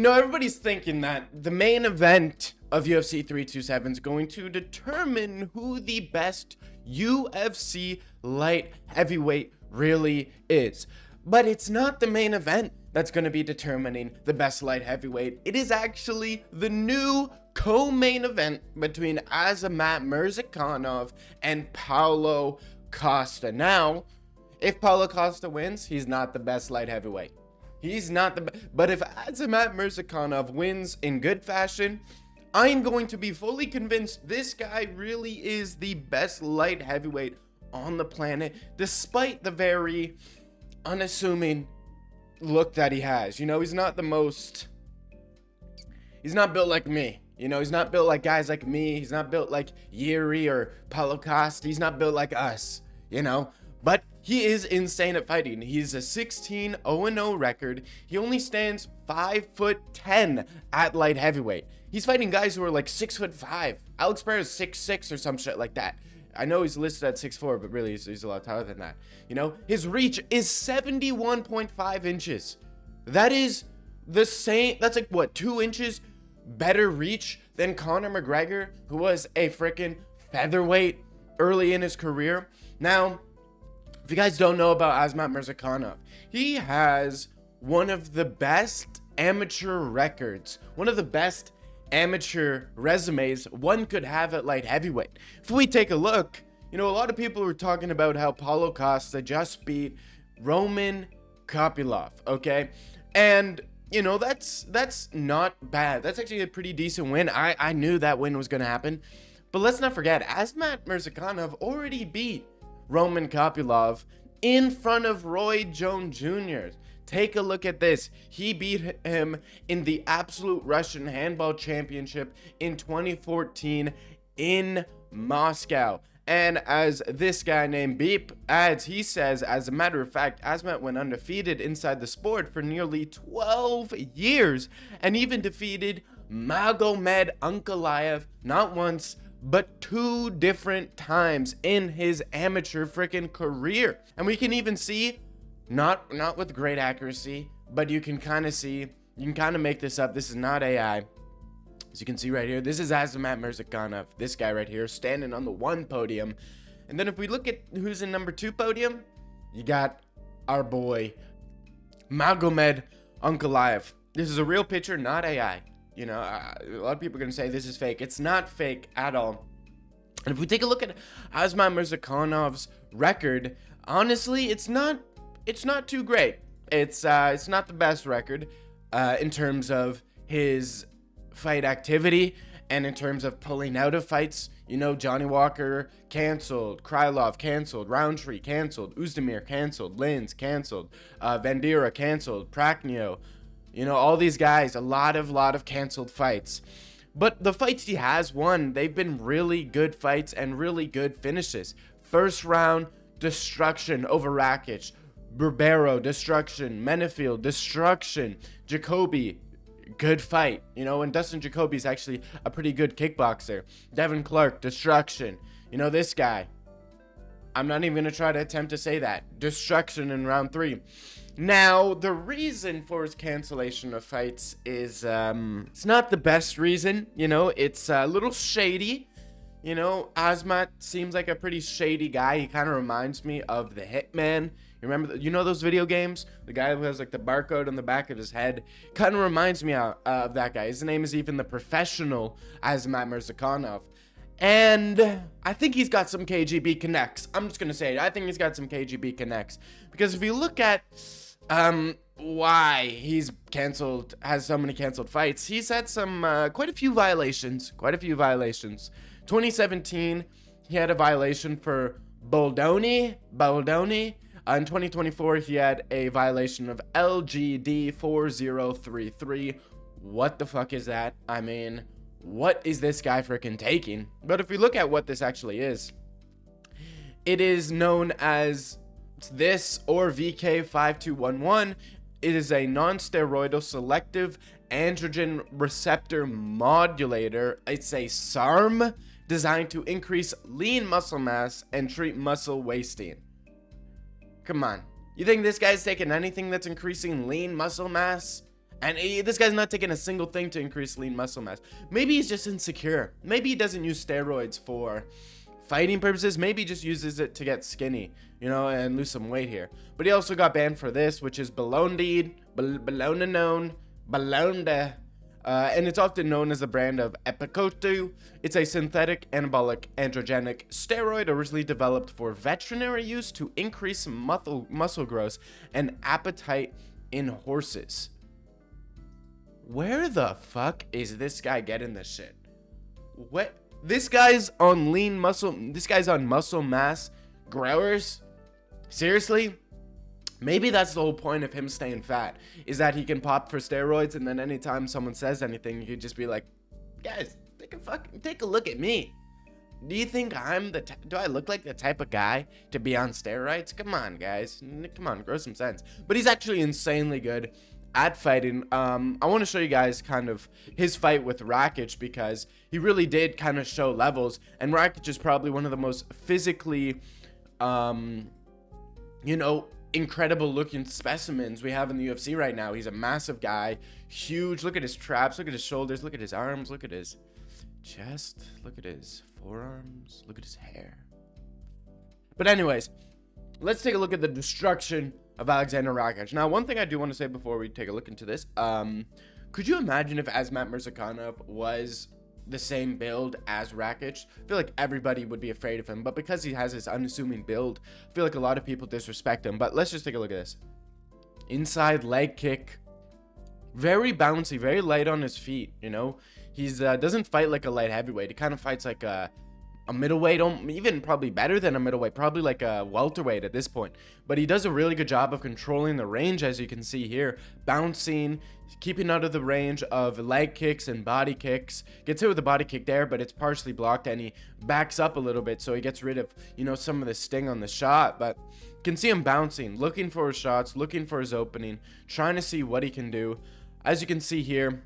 Everybody's thinking that the main event of UFC 327 is going to determine who the best UFC light heavyweight really is. But it's not the main event that's going to be determining the best light heavyweight. It is actually the new co-main event between Azamat Murzakanov and Paulo Costa. Now, if Paulo Costa wins, he's not the best light heavyweight. He's not the best. But if Azamat Murzakanov wins in good fashion, I'm going to be fully convinced this guy really is the best light heavyweight on the planet, despite the very unassuming look that he has. He's not built like me. He's not built like guys like me. He's not built like Yuri or Paulo Costa. He's not built like us, But he is insane at fighting. He's a 16 0-0 record. He only stands 5'10" at light heavyweight. He's fighting guys who are like 6'5". Alex Pereira's 6'6" or some shit like that. I know he's listed at 6'4", but really he's a lot taller than that. His reach is 71.5 inches. That is the same. That's like what, 2 inches better reach than Conor McGregor, who was a freaking featherweight early in his career. Now, if you guys don't know about Azamat Murzakanov, he has one of the best amateur records, one of the best amateur resumes one could have at light heavyweight. If we take a look, a lot of people were talking about how Paulo Costa just beat Roman Kopylov, okay? And, that's not bad. That's actually a pretty decent win. I knew that win was going to happen. But let's not forget, Azamat Murzakanov already beat Roman Kopylov in front of Roy Jones Jr. Take a look at this. He beat him in the Absolute Russian Handball Championship in 2014 in Moscow. And as this guy named Beep adds, he says, as a matter of fact, Azamat went undefeated inside the sport for nearly 12 years and even defeated Magomed Ankalaev not once, but 2 different times in his amateur freaking career. And we can even see, not with great accuracy, but you can kind of make this up. This is not AI. As you can see right here, this is Azamat Murzakanov, this guy right here, standing on the 1 podium. And then if we look at who's in number 2 podium, you got our boy, Magomed Ankalaev. This is a real picture, not AI. A lot of people are going to say this is fake. It's not fake at all. And if we take a look at Azamat Murzakanov's record, honestly, it's not too great. It's not the best record in terms of his fight activity and in terms of pulling out of fights. Johnny Walker canceled, Krylov canceled, Roundtree canceled, Uzdemir canceled, Lins canceled, Vandera canceled, Praknio. All these guys, a lot of canceled fights. But the fights he has won, they've been really good fights and really good finishes. First round, destruction over Rakic. Barbero, destruction. Menefield, destruction. Jacoby, good fight. And Dustin Jacoby's actually a pretty good kickboxer. Devin Clark, destruction. This guy, I'm not even going to try to attempt to say that. Destruction in round 3. Now, the reason for his cancellation of fights is, it's not the best reason, it's a little shady. Azamat seems like a pretty shady guy. He kind of reminds me of the Hitman. You remember, those video games? The guy who has like the barcode on the back of his head. Kind of reminds me of that guy. His name is even the professional Azamat Murzakanov. And I think he's got some KGB connects. I'm just going to say it. I think he's got some KGB connects. Because if you look at why he's has so many canceled fights, he's had some, quite a few violations. 2017, he had a violation for Boldoni. In 2024, he had a violation of LGD 4033. What the fuck is that? I mean, what is this guy freaking taking? But if we look at what this actually is, it is known as this or VK5211. It is a non-steroidal selective androgen receptor modulator. It's a SARM designed to increase lean muscle mass and treat muscle wasting. Come on. You think this guy's taking anything that's increasing lean muscle mass And this guy's not taking a single thing to increase lean muscle mass. Maybe he's just insecure. Maybe he doesn't use steroids for fighting purposes. Maybe he just uses it to get skinny, you know, and lose some weight here. But he also got banned for this, which is balondied, balonanone, balonda. And it's often known as the brand of Epicotu. It's a synthetic anabolic androgenic steroid originally developed for veterinary use to increase muscle growth and appetite in horses. Where the fuck is this guy getting this shit? What? This guy's on lean muscle. This guy's on muscle mass growers? Seriously? Maybe that's the whole point of him staying fat, is that he can pop for steroids, and then anytime someone says anything, you could just be like, guys, take a look at me. Do you think do I look like the type of guy to be on steroids? Come on, guys. Come on, grow some sense. But he's actually insanely good at fighting. I want to show you guys kind of his fight with Rakic, because he really did kind of show levels, and Rakic is probably one of the most physically, you know, incredible looking specimens we have in the UFC right now. He's a massive guy, huge. Look at his traps, look at his shoulders, look at his arms, look at his chest, look at his forearms, look at his hair. But anyways, let's take a look at the destruction of Alexander Rakic. Now, one thing I do want to say before we take a look into this, could you imagine if Azamat Murzakanov was the same build as Rakic? I feel like everybody would be afraid of him, but because he has this unassuming build, I feel like a lot of people disrespect him. But let's just take a look at this. Inside leg kick, very bouncy, very light on his feet, you know. He's doesn't fight like a light heavyweight. He kind of fights like a middleweight, even probably better than a middleweight, probably like a welterweight at this point. But he does a really good job of controlling the range, as you can see here, bouncing, keeping out of the range of leg kicks and body kicks. Gets hit with a body kick there, but it's partially blocked, and he backs up a little bit, so he gets rid of, you know, some of the sting on the shot. But you can see him bouncing, looking for his shots, looking for his opening, trying to see what he can do. As you can see here,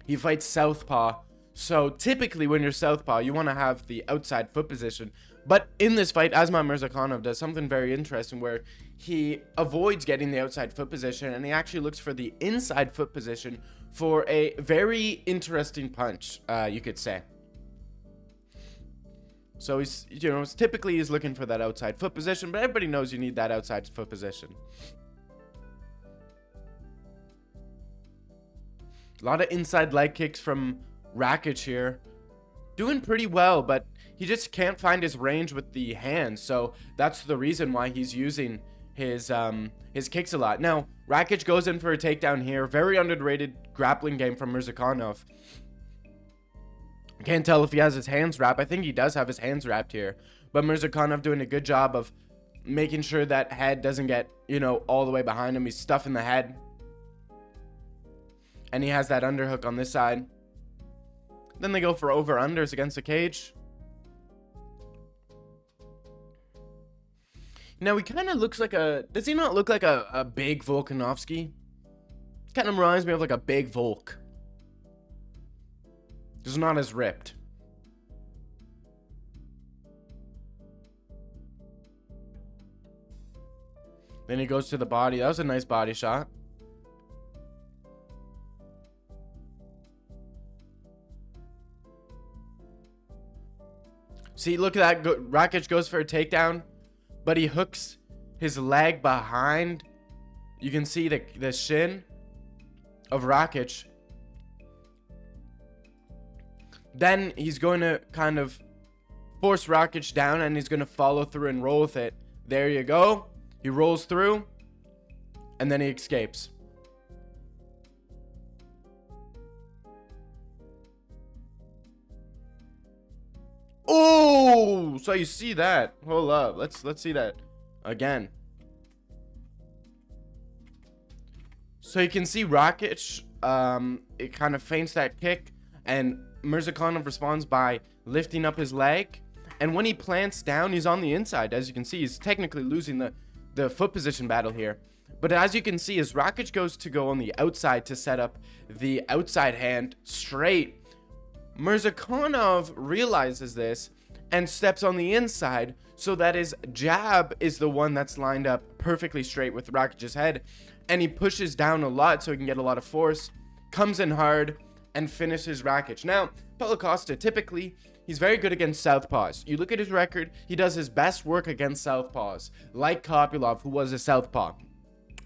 he fights southpaw. So typically when you're southpaw, you want to have the outside foot position. But in this fight, Azamat Murzakanov does something very interesting where he avoids getting the outside foot position, and he actually looks for the inside foot position for a very interesting punch, you could say. So he's, you know, typically he's looking for that outside foot position, but everybody knows you need that outside foot position. A lot of inside leg kicks from Rakic here, doing pretty well, but he just can't find his range with the hands, so that's the reason why he's using his kicks a lot. Now, Rakic goes in for a takedown here. Very underrated grappling game from Murzakanov. Can't tell if he has his hands wrapped. I think he does have his hands wrapped here, but Murzakanov doing a good job of making sure that head doesn't get, you know, all the way behind him. He's stuffing the head, and he has that underhook on this side. Then they go for over-unders against the cage. Now, he kind of looks like a... Does he not look like a big Volkanovski? Kind of reminds me of like a big Volk. Just not as ripped. Then he goes to the body. That was a nice body shot. See, look at that. Rakic goes for a takedown, but he hooks his leg behind. You can see the shin of Rakic. Then he's going to kind of force Rakic down, and he's going to follow through and roll with it. There you go. He rolls through, and then he escapes. Oh, so you see that? Hold up. Let's see that again. So you can see Rakic, it kind of feints that kick, and Murzakanov responds by lifting up his leg. And when he plants down, he's on the inside. As you can see, he's technically losing the foot position battle here. But as you can see, as Rakic goes to go on the outside to set up the outside hand straight, Murzakanov realizes this and steps on the inside so that his jab is the one that's lined up perfectly straight with Rakic's head. and he pushes down a lot so he can get a lot of force, comes in hard, and finishes Rakic. Now, Paulo Costa, typically, he's very good against southpaws. You look at his record, he does his best work against southpaws, like Kopylov, who was a southpaw.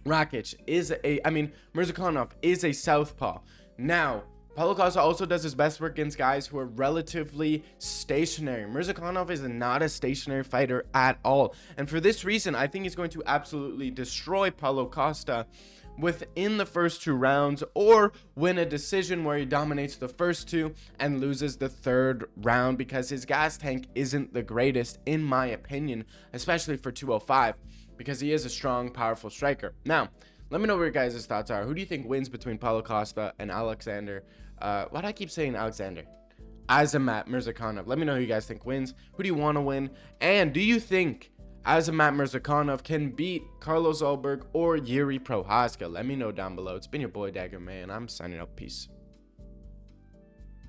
Murzakanov is a southpaw. Now, Paulo Costa also does his best work against guys who are relatively stationary. Murzakanov is not a stationary fighter at all. And for this reason, I think he's going to absolutely destroy Paulo Costa within the first 2 rounds, or win a decision where he dominates the first 2 and loses the 3rd round, because his gas tank isn't the greatest, in my opinion, especially for 205, because he is a strong, powerful striker. Now, let me know what your guys' thoughts are. Who do you think wins between Paulo Costa and Alexander? Why do I keep saying Alexander? Azamat Murzakanov. Let me know who you guys think wins. Who do you want to win? And do you think Azamat Murzakanov can beat Carlos Ulberg or Yuri Prohaska? Let me know down below. It's been your boy Dagger Man. I'm signing out. Peace.